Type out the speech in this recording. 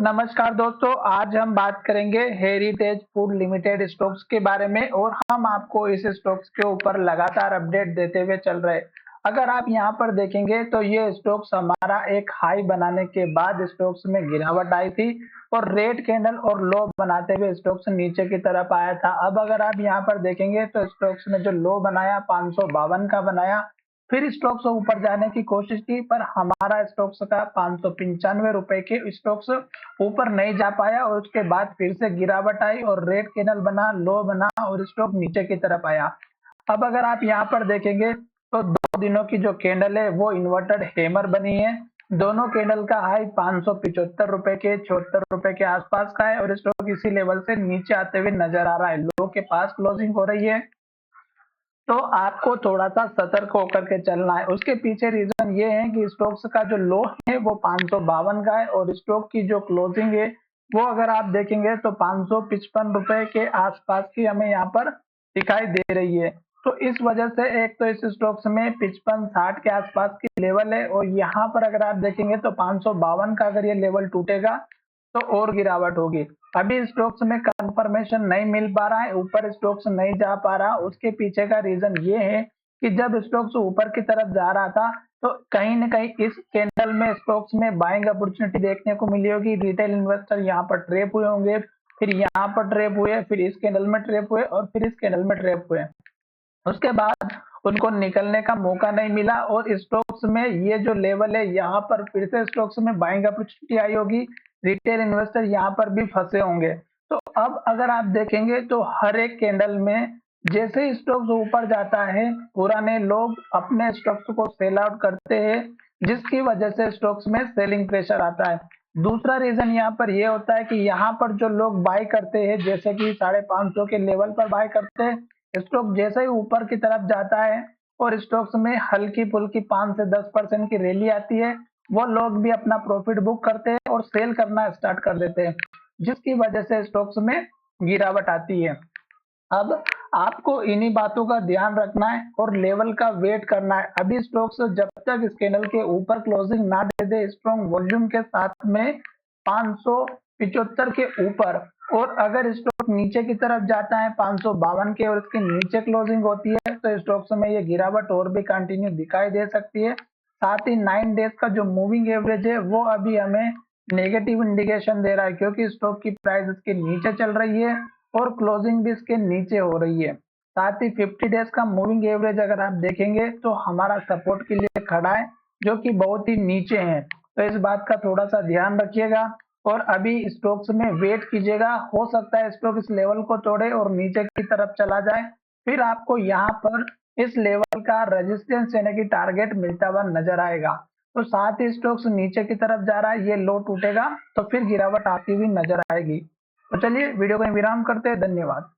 नमस्कार दोस्तों, आज हम बात करेंगे हेरिटेज फूड लिमिटेड स्टॉक्स के बारे में और हम आपको इस स्टॉक्स के ऊपर लगातार अपडेट देते हुए चल रहे हैं। अगर आप यहां पर देखेंगे तो ये स्टॉक्स हमारा एक हाई बनाने के बाद स्टॉक्स में गिरावट आई थी और रेड कैंडल और लो बनाते हुए स्टॉक्स नीचे की तरफ आया था। अब अगर आप यहां पर देखेंगे तो स्टॉक्स ने जो लो बनाया 552 का बनाया, फिर स्टॉक्स ऊपर जाने की कोशिश की पर हमारा स्टॉक्स का 595 रुपए के स्टॉक्स ऊपर नहीं जा पाया और उसके बाद फिर से गिरावट आई और रेड कैंडल बना, लो बना और स्टॉक नीचे की तरफ आया। अब अगर आप यहाँ पर देखेंगे तो 2 दिनों की जो कैंडल है वो इन्वर्टेड हैमर बनी है। दोनों कैंडल का हाई 575 रुपए के 76 रुपए के आसपास का है और स्टॉक इसी लेवल से नीचे आते हुए नजर आ रहा है। लो के पास क्लोजिंग हो रही है, तो आपको थोड़ा-सा सतर्क होकर के चलना है। उसके पीछे रीज़न ये है कि स्टॉक्स का जो लो है वो 552 का है और स्टॉक की जो क्लोजिंग है वो अगर आप देखेंगे तो 555 रुपए के आसपास की हमें यहाँ पर दिखाई दे रही है। तो इस वजह से एक तो इस स्टॉक्स में 55-60 के आसपास की लेवल है और यहाँ पर अगर आप देखेंगे तो 552 का अगर ये लेवल टूटेगा तो और गिरावट होगी। अभी स्टॉक्स में कंफर्मेशन नहीं मिल पा रहा है, ऊपर स्टॉक्स नहीं जा पा रहा। उसके पीछे का रीजन ये है कि जब स्टॉक्स ऊपर की तरफ जा रहा था तो कहीं न कहीं इस कैंडल में स्टॉक्स में बाइंग अपॉर्चुनिटी देखने को मिली होगी। रिटेल इन्वेस्टर यहाँ पर ट्रैप हुए होंगे, फिर यहाँ पर ट्रैप हुए, फिर इस कैंडल में ट्रैप हुए और फिर इस कैंडल में ट्रैप हुए। उसके बाद उनको निकलने का मौका नहीं मिला और स्टॉक्स में ये जो लेवल है यहाँ पर फिर से स्टॉक्स में बाइंग अपॉर्चुनिटी आई होगी। रिटेल इन्वेस्टर यहाँ पर भी फंसे होंगे। तो अब अगर आप देखेंगे तो हर एक कैंडल में जैसे ही स्टॉक्स ऊपर जाता है पुराने लोग अपने स्टॉक्स को सेल आउट करते हैं, जिसकी वजह से स्टॉक्स में सेलिंग प्रेशर आता है। दूसरा रीजन यहाँ पर यह होता है कि यहाँ पर जो लोग बाय करते हैं जैसे कि 550 के लेवल पर बाय करते हैं, स्टॉक जैसे ही ऊपर की तरफ जाता है और स्टॉक्स में हल्की फुल्की 5 से 10% की रैली आती है, वो लोग भी अपना प्रॉफिट बुक करते हैं और सेल करना स्टार्ट कर देते हैं, जिसकी वजह से स्टॉक्स में गिरावट आती है। अब आपको इन्हीं बातों का ध्यान रखना है और लेवल का वेट करना है। अभी स्टॉक्स जब तक इस कैंडल के ऊपर क्लोजिंग ना दे दे स्ट्रॉन्ग वॉल्यूम के साथ में 575 के ऊपर, और अगर स्टॉक नीचे की तरफ जाता है 552 के और इसके नीचे क्लोजिंग होती है तो स्टॉक्स में ये गिरावट और भी कंटिन्यू दिखाई दे सकती है। साथ ही 9 डेज का जो मूविंग एवरेज है वो अभी हमें नेगेटिव इंडिकेशन दे रहा है क्योंकि स्टॉक की प्राइस इसके नीचे चल रही है और क्लोजिंग भी इसके नीचे हो रही है। साथ ही 50 डेज का मूविंग एवरेज अगर आप देखेंगे तो हमारा सपोर्ट के लिए खड़ा है, जो कि बहुत ही नीचे है। तो इस बात का थोड़ा सा ध्यान रखिएगा और अभी स्टॉक्स में वेट कीजिएगा। हो सकता है स्टॉक इस लेवल को तोड़े और नीचे की तरफ चला जाए, फिर आपको यहाँ पर इस लेवल का रेजिस्टेंस यानी कि टारगेट मिलता हुआ नजर आएगा। तो साथ ही स्टॉक्स नीचे की तरफ जा रहा है, ये लो टूटेगा तो फिर गिरावट आती हुई नजर आएगी। तो चलिए वीडियो को विराम करते हैं। धन्यवाद।